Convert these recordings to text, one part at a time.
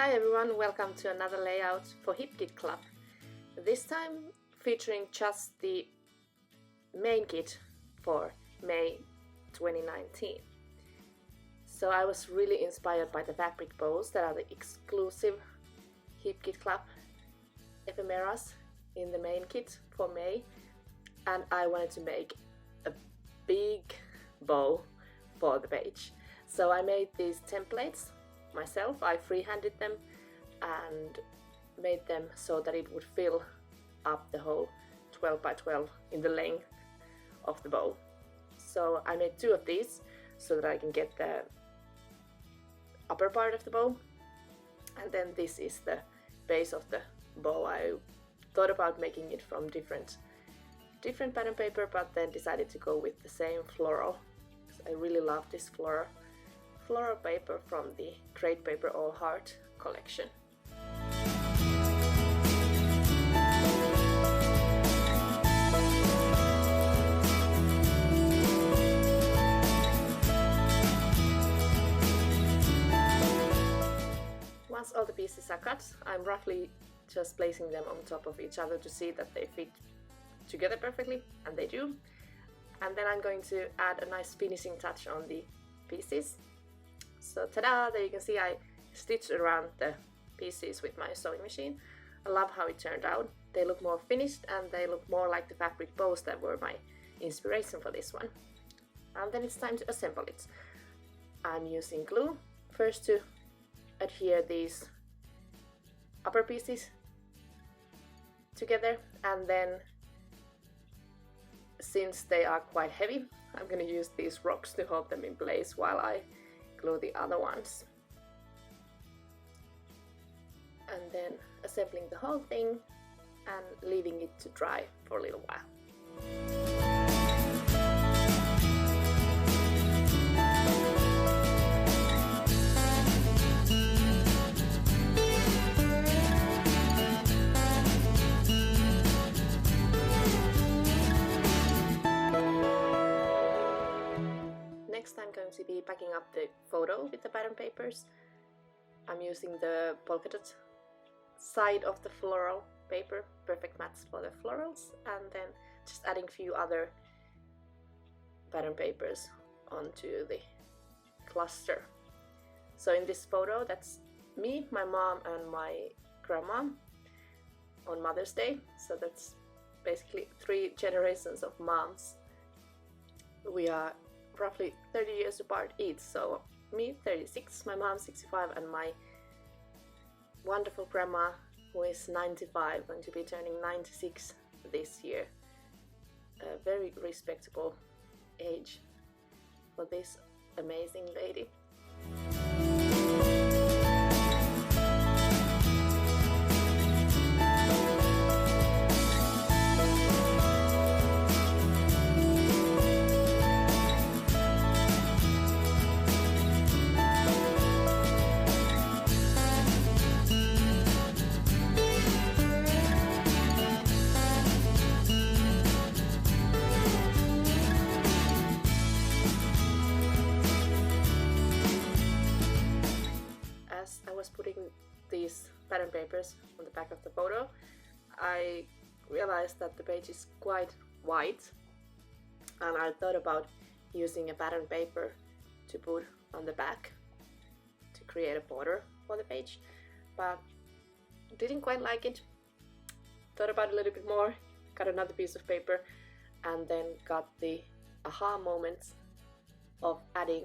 Hi everyone, welcome to another layout for Hip Kit Club. This time featuring just the main kit for May 2019. So I was really inspired by the fabric bows that are the exclusive Hip Kit Club ephemeras in the main kit for May, and I wanted to make a big bow for the page. So I made these templates myself. I freehanded them and made them so that it would fill up the whole 12 by 12 in the length of the bow. So I made two of these so that I can get the upper part of the bow, and then this is the base of the bow. I thought about making it from different pattern paper, but then decided to go with the same floral. I really love this floral paper from the Great Paper All Heart collection. Once all the pieces are cut, I'm roughly just placing them on top of each other to see that they fit together perfectly, and they do. And then I'm going to add a nice finishing touch on the pieces. So ta-da! There you can see I stitched around the pieces with my sewing machine. I love how it turned out. They look more finished and they look more like the fabric bows that were my inspiration for this one. And then it's time to assemble it. I'm using glue first to adhere these upper pieces together, and then since they are quite heavy, I'm going to use these rocks to hold them in place while I glue the other ones. And then assembling the whole thing and leaving it to dry for a little while. Next, I'm going to be packing up the photo with the pattern papers. I'm using the polka dot side of the floral paper, perfect match for the florals, and then just adding a few other pattern papers onto the cluster. So in this photo, that's me, my mom, and my grandma on Mother's Day. So that's basically 3 generations of moms. We are roughly 30 years apart each, so me 36, my mom 65, and my wonderful grandma, who is 95, going to be turning 96 this year. A very respectable age for this amazing lady. Putting these pattern papers on the back of the photo, I realized that the page is quite wide, and I thought about using a pattern paper to put on the back to create a border for the page, but didn't quite like it. Thought about it a little bit more, got another piece of paper, and then got the aha moment of adding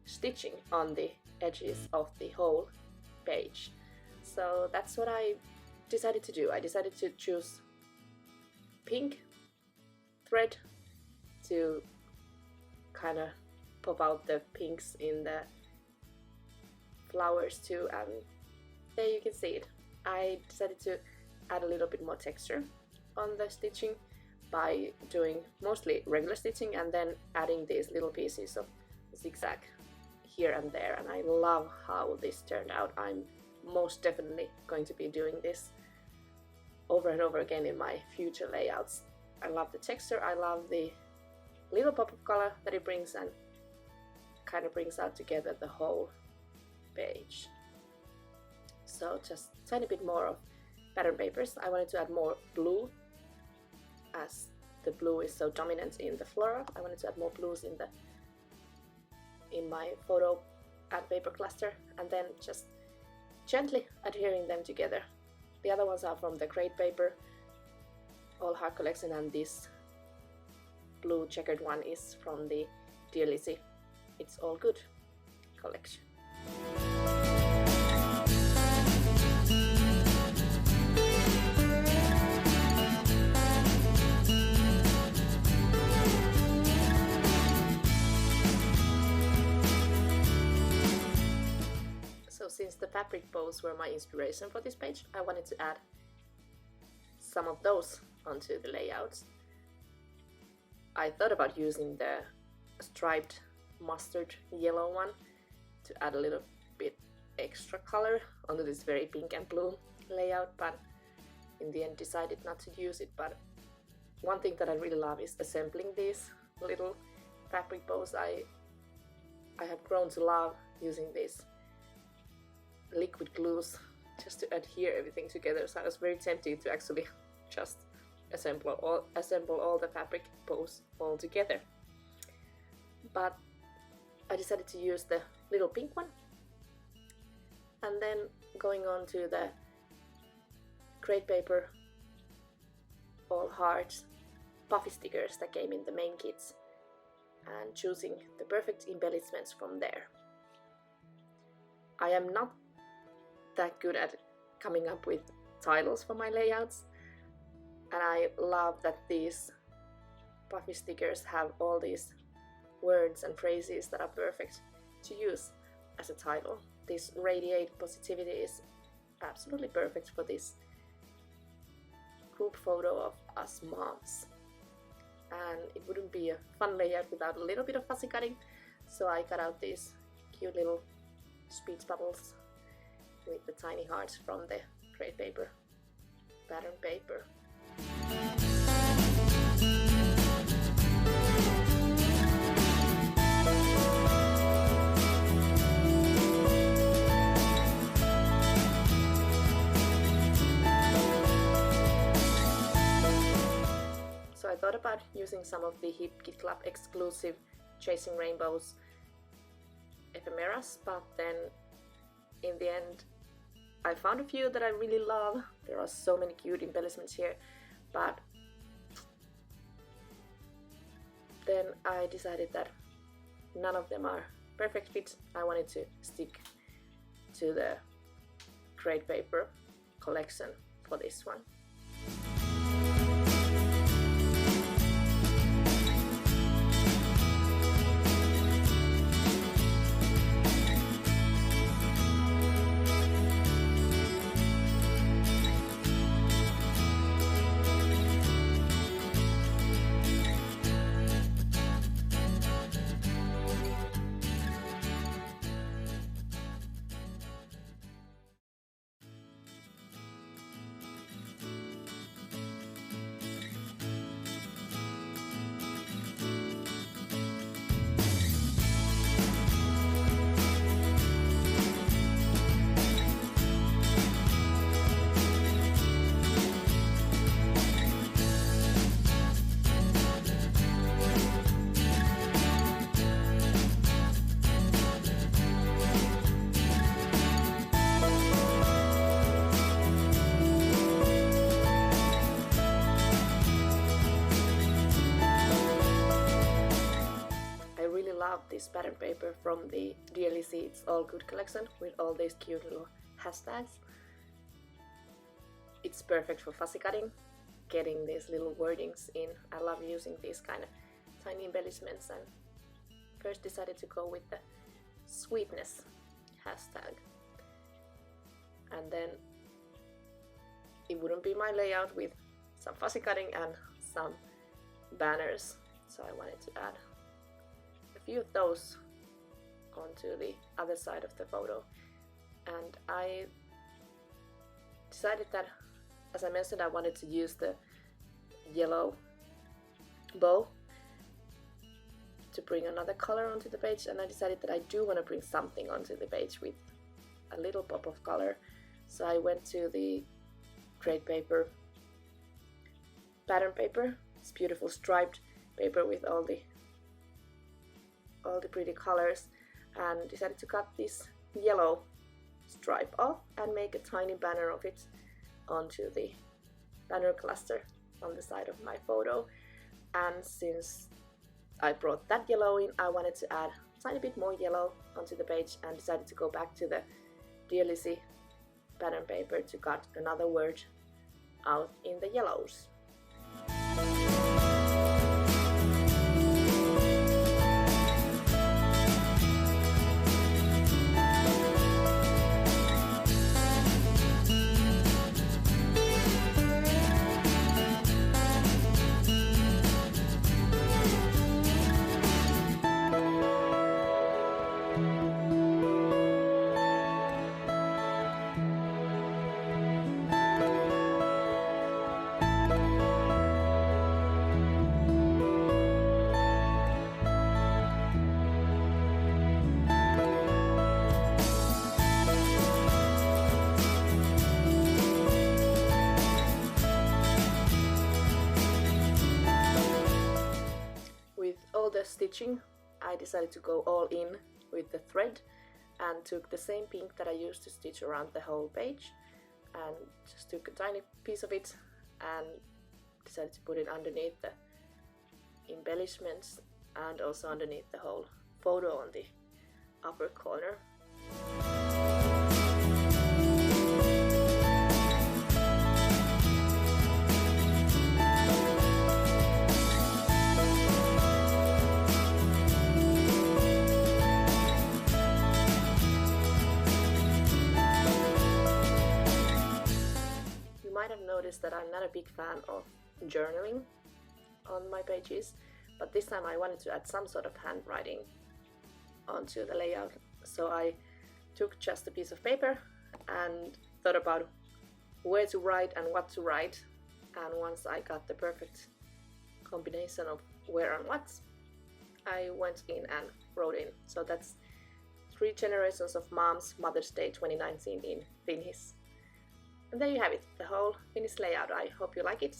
stitching on the edges of the whole page. So that's what I decided to do. I decided to choose pink thread to kind of pop out the pinks in the flowers too, and there you can see it. I decided to add a little bit more texture on the stitching by doing mostly regular stitching and then adding these little pieces of zigzag here and there, and I love how this turned out. I'm most definitely going to be doing this over and over again in my future layouts. I love the texture, I love the little pop of color that it brings, and kind of brings out together the whole page. so just a tiny bit more of pattern papers. I wanted to add more blue, as the blue is so dominant in the flora. I wanted to add more blues in my photo and paper cluster, and then just gently adhering them together. The other ones are from the Great Paper All Heart collection, and this blue checkered one is from the Dear Lizzie It's All Good collection. So since the fabric bows were my inspiration for this page, I wanted to add some of those onto the layouts. I thought about using the striped mustard yellow one to add a little bit extra color onto this very pink and blue layout, but in the end decided not to use it. But one thing that I really love is assembling these little fabric bows. I have grown to love using these liquid glues just to adhere everything together, so I was very tempted to actually just assemble all the fabric bows all together. But I decided to use the little pink one, and then going on to the Great Paper All Heart puffy stickers that came in the main kits, and choosing the perfect embellishments from there. I am not that good at coming up with titles for my layouts, and I love that these puffy stickers have all these words and phrases that are perfect to use as a title. This Radiate Positivity is absolutely perfect for this group photo of us moms, and it wouldn't be a fun layout without a little bit of fussy cutting, so I cut out these cute little speech bubbles with the tiny hearts from the Great Paper pattern paper. So I thought about using some of the HKC Club exclusive Chasing Rainbows ephemeras, but then in the end I found a few that I really love. There are so many cute embellishments here, but then I decided that none of them are perfect fits. I wanted to stick to the Great Paper collection for this one. This pattern paper from the Dear Lizzie It's All Good collection with all these cute little hashtags. It's perfect for fussy cutting, getting these little wordings in. I love using these kind of tiny embellishments, and first decided to go with the sweetness hashtag, and then it wouldn't be my layout with some fussy cutting and some banners, so I wanted to add few of those onto the other side of the photo. And I decided that, as I mentioned, I wanted to use the yellow bow to bring another color onto the page, and I decided that I do want to bring something onto the page with a little pop of color. So I went to the trade paper, pattern paper, this beautiful striped paper with all the pretty colors, and decided to cut this yellow stripe off and make a tiny banner of it onto the banner cluster on the side of my photo. And since I brought that yellow in, I wanted to add a tiny bit more yellow onto the page and decided to go back to the Dear Lizzie pattern paper to cut another word out in the yellows. The stitching, I decided to go all in with the thread and took the same pink that I used to stitch around the whole page and just took a tiny piece of it and decided to put it underneath the embellishments and also underneath the whole photo on the upper corner. Noticed that I'm not a big fan of journaling on my pages, but this time I wanted to add some sort of handwriting onto the layout. So I took just a piece of paper and thought about where to write and what to write, and once I got the perfect combination of where and what, I went in and wrote in. So that's 3 generations of moms, Mother's Day 2019 in Finnish. And there you have it, the whole finished layout. I hope you like it.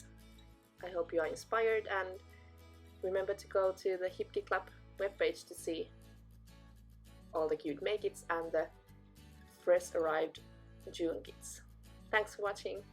I hope you are inspired, and remember to go to the HKC Club webpage to see all the cute May kits and the fresh arrived June kits. Thanks for watching.